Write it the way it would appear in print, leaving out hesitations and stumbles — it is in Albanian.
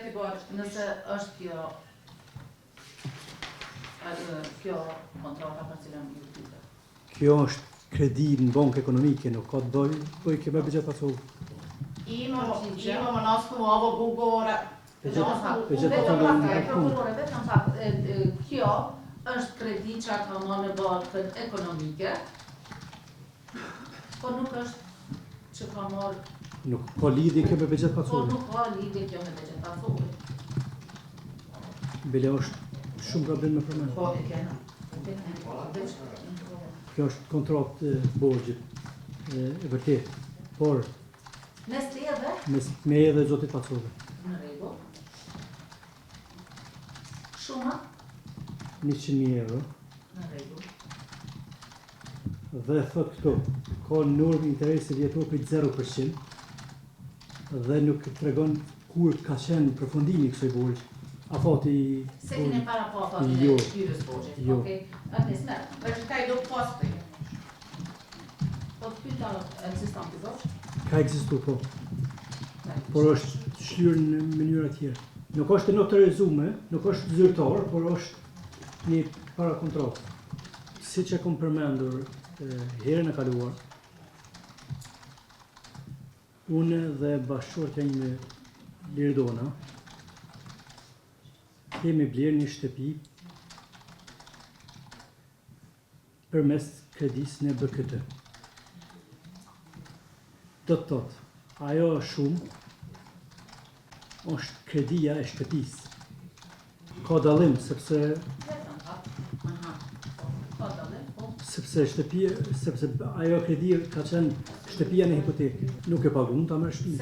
Nëse është kjo kontrata për cilën ju pyetët. Kjo është kredi në bankë ekonomike, nuk ka të bëj kjo bëgjet pasovu. Imamo na osnovu ovog ugovora. Prokurore, vetëm pak, kjo është kredi që ka marrë në bankën ekonomike, por nuk është që ka marrë. Nuk ka lidhje kjo me bëgjet Po pasovu. nuk ka lidhje kjo me bëgjet pasovu. Bile është shumë problem me përmend. Po e kena. Kjo është kontratë borxhit e vërtet, por Mes edhe? me edhe zotit pasovu. Në rregull. Shuma? 100.000 euro. Në rregull. Dhe thot këto, ka normë interesi vjetor për 0% dhe nuk tregon kur ka qenë përfundimi i kësaj borxhi. Afati Se keni para po afatin e hyrjes borxhit. Jo. Okej. Atësme, është ka i do posti. Po të pyeta ekziston ky borxh? ka ekzistuar po, por është shlyer në mënyra tjera. Nuk është notarizuar, nuk është zyrtar, por është një para kontratë. Siç e kam përmendur herën e kaluar, unë dhe bashkëshortja ime Lirdona kemi blerë një shtëpi përmes kredisë në BKT. Do të thotë, ajo shumë është kredia e shtëpisë. Ka dallim sepse sepse ajo kredi ka qenë shtëpia në hipotekë, nuk e pagun ta merr shtëpinë.